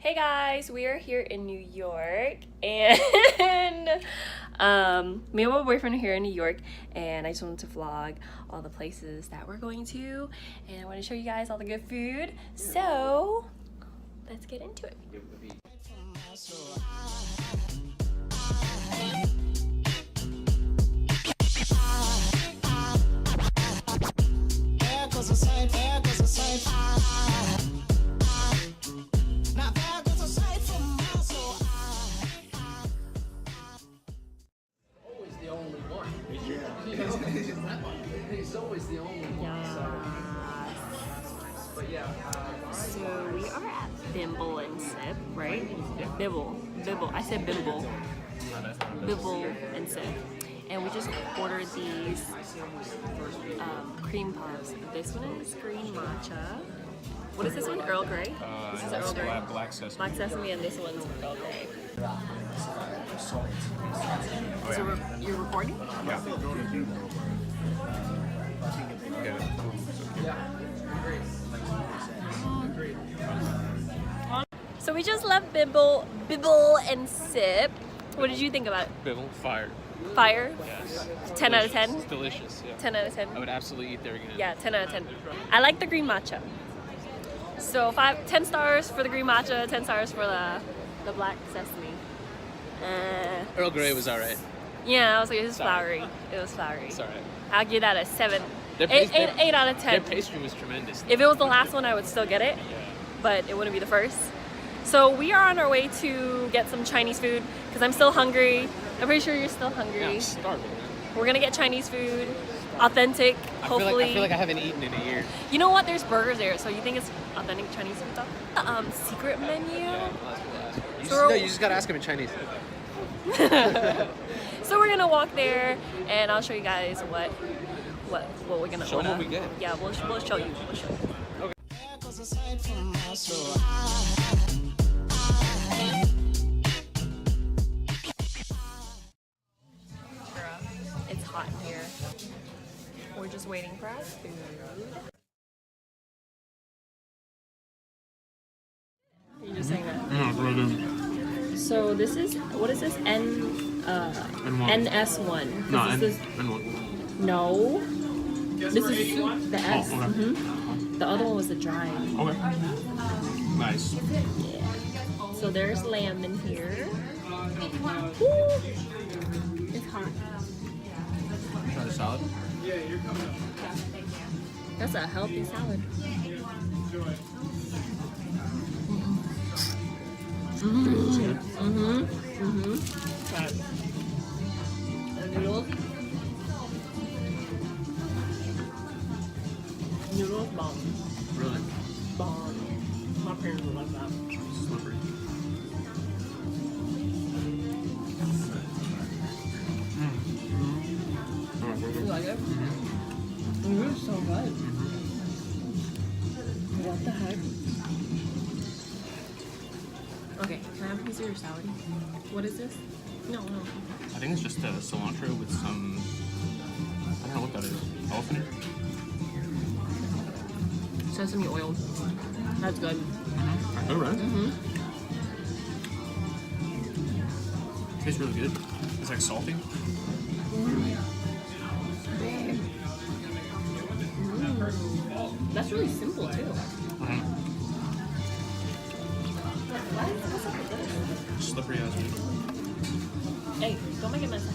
Hey guys, we are here in New York and me and my boyfriend are here in New York and I just wanted to vlog all the places that we're going to and I want to show you guys all the good food. So let's get into it. He's always the only one. But yeah. So we are at Bimble and Sip, right? Bibble. I said Bimble. Bibble and Sip. And we just ordered these cream puffs. This one is green matcha. What is this one? Earl Grey? This is Earl Grey. Black sesame. Black sesame, and this one's Earl Grey. Oh, So you're recording? yeah. So we just left Bibble and Sip. What did you think about it? Bibble, fire. Fire? Yes. 10 out of 10? It's delicious. Yeah. 10 out of 10? I would absolutely eat there again. Yeah, 10 out of 10. I like the green matcha. So 10 stars for the green matcha, 10 stars for the black sesame. Earl Grey was alright. Yeah, I was like, it was flowery. It was flowery. It's alright. I'll give that a 7. Their 8 out of 10. Their pastry was tremendous. If it was the last one, I would still get it, but it wouldn't be the first. So we are on our way to get some Chinese food because I'm still hungry. I'm pretty sure you're still hungry. Yeah, I'm starving, man. We're gonna get Chinese food, authentic, hopefully. I feel like I haven't eaten in a year. You know what? There's burgers there, so you think it's authentic Chinese food though? Secret menu. Yeah, you just gotta ask him in Chinese. So we're gonna walk there, and I'll show you guys what we're gonna Show order. them what we get. Yeah, we'll show you. We'll show you. Okay. It's hot in here. We're just waiting for our food. You're just saying that. Yeah, it's really good. So this is, what is this? NS1. No, This is N1. No. This is the S. Oh, okay. The other one was the dry. Okay. Nice. Yeah. So there's lamb in here. Woo! It's hot. Try the salad. That's a healthy salad. Noodles. Noodles bomb. Really? Bomb. My parents would like that. Slippery. You like it? It is so good. What the heck? Okay, can I have a piece of your salad? What is this? No. I think it's just cilantro with some, I don't know what that is. Elephant? Sesame oil. That's good. Oh, right? Tastes really good. It's like salty. That's really simple too. What's up with this? Slippery as meat. Hey, don't make it mess up.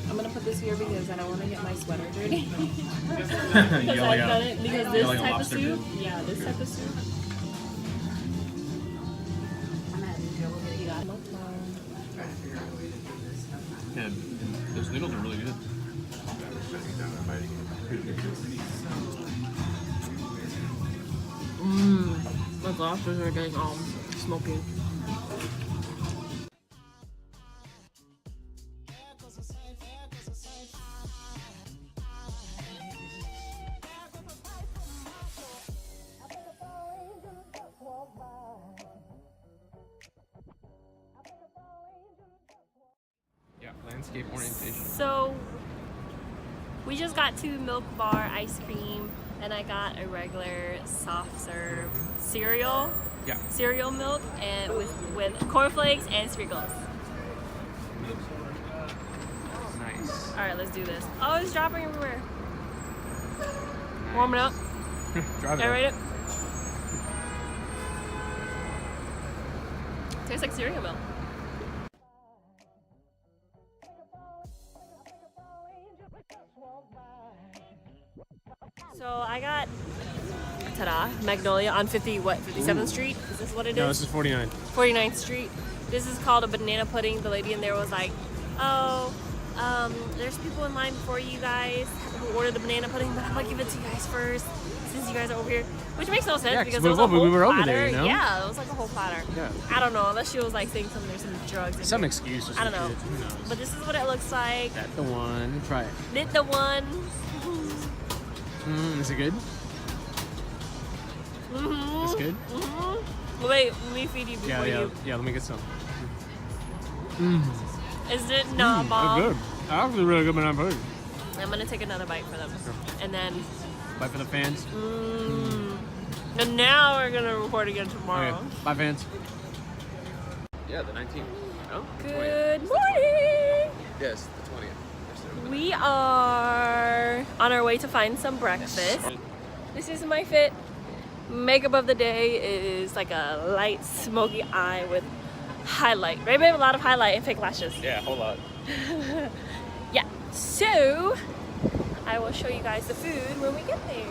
I'm gonna put this here because I don't want to get my sweater dirty. Because I've done it. Because this like a type of lobster soup. bit. Yeah, this type of soup. You got it. Yeah, those noodles are really good. My lobsters are getting smoky. Yeah, landscape orientation. So we just got to Milk Bar ice cream. And I got a regular soft serve cereal. Yeah. Cereal milk and with cornflakes and sprinkles. Nice. Alright, let's do this. Oh, it's dropping everywhere. Warm it up. Drive it. Aerate it. Tastes like cereal milk. So I got ta-da, Magnolia on 57th Street. Is this what it is? No, this is 49. 49th Street. This is called a banana pudding. The lady in there was like, oh, there's people in line before you guys who ordered the banana pudding, but I'm gonna give it to you guys first since you guys are over here. Which makes no sense Yeah, because we it was a whole were over platter. there, you know? Yeah, it was like a whole platter. Yeah. I don't know, unless she was like saying there's some drugs in Some there. excuse. I don't know. Who knows? But this is what it looks like. That's the one. Try it. Did the one. Is it good? Mm-hmm. It's good? Mm-hmm. Wait, let me feed you before you. Yeah, let me get some. Is it not That's bomb? good. Actually really good banana pudding. I'm gonna take another bite for them. And then, Bye for the fans. and now we're gonna record again tomorrow. Okay. Bye, fans. Yeah, the 19th. Oh, Good morning! Yes, the 20th. We are on our way to find some breakfast. This is my fit. Makeup of the day is like a light smoky eye with highlight. Right, babe? A lot of highlight and fake lashes. Yeah, a whole lot. Yeah, so I will show you guys the food when we get there.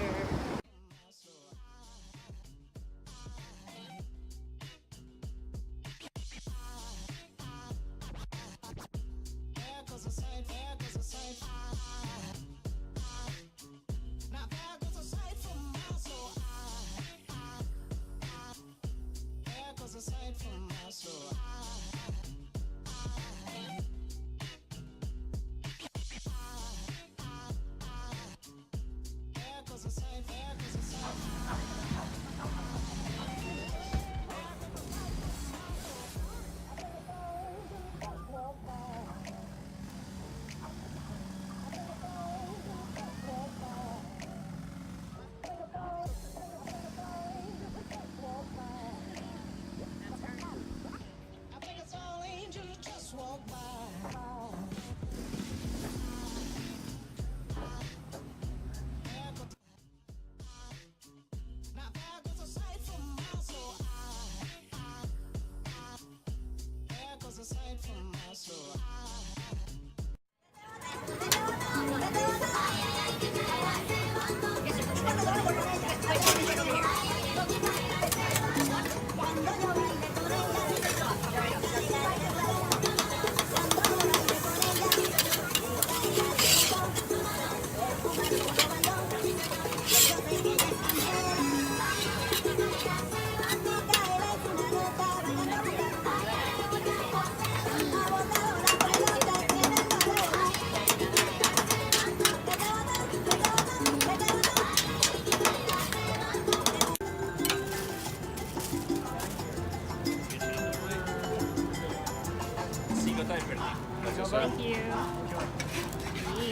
Thank you.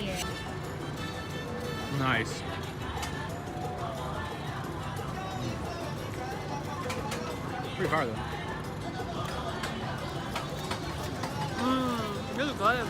Yeah. Nice. Pretty far though. Really good.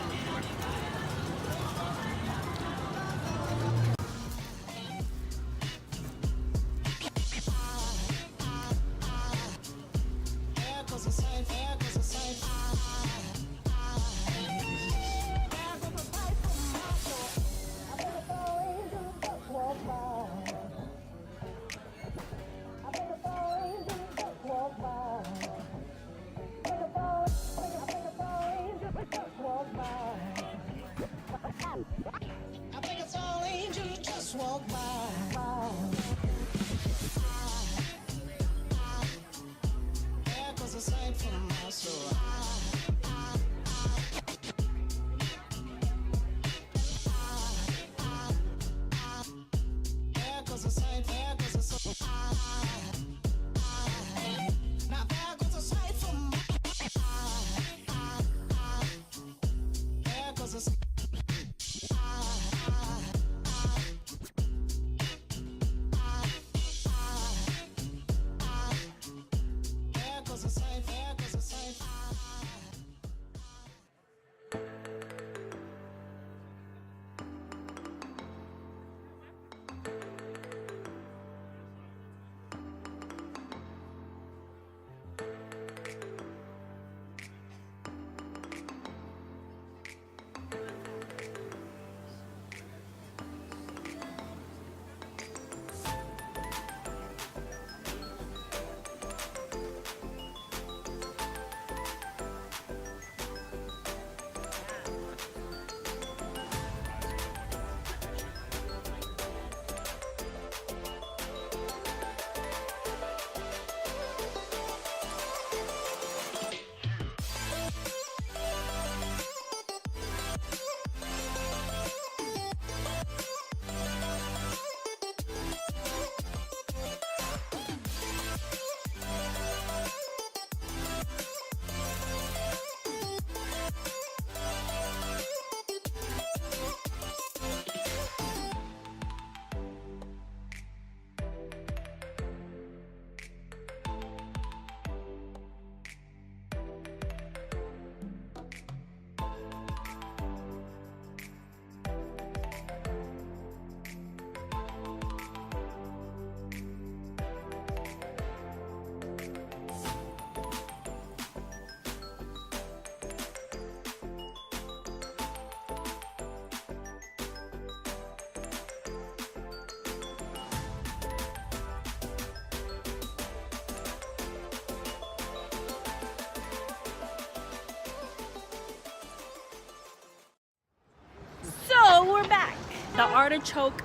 the artichoke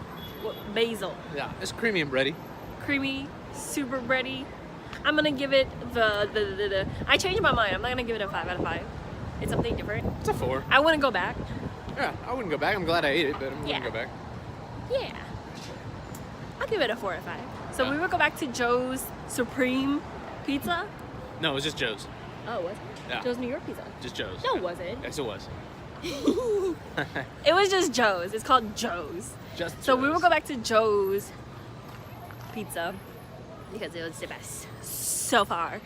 basil. Yeah, it's creamy and bready. Creamy, super bready. I'm gonna give it the I changed my mind. I'm not gonna give it a 5 out of 5. It's something different. It's a 4. I wouldn't go back. Yeah, I wouldn't go back. I'm glad I ate it, but I wouldn't Yeah. go back. Yeah. I'll give it a 4 out of 5. So Yeah. we will go back to Joe's Supreme Pizza. No, it was just Joe's. Oh, was it? Yeah. Joe's New York Pizza. Just Joe's. No, it wasn't. Yes, it was. It was just Joe's. It's called Joe's. Just So we will Joe's. go back to Joe's Pizza because it was the best so far.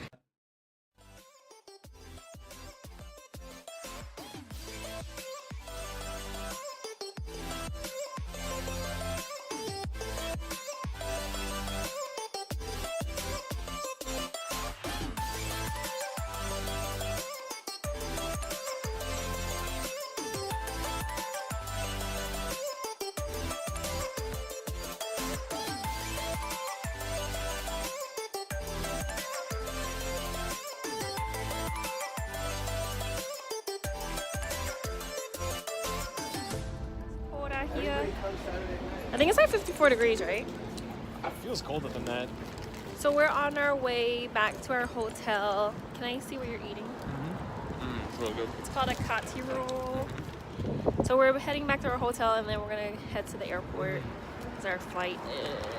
Cold out here. I think it's like 54 degrees, right? It feels colder than that. So we're on our way back to our hotel. Can I see what you're eating? It's real good. It's called a kati roll. So we're heading back to our hotel and then we're gonna head to the airport because our flight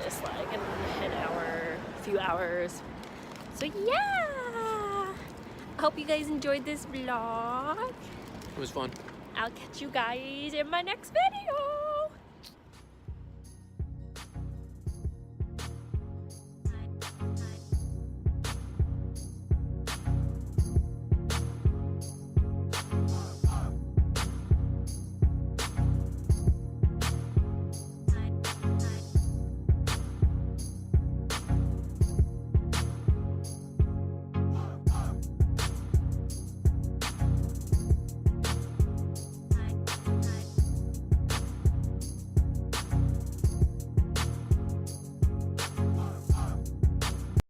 is like in an hour, few hours. So yeah, I hope you guys enjoyed this vlog. It was fun. I'll catch you guys in my next video.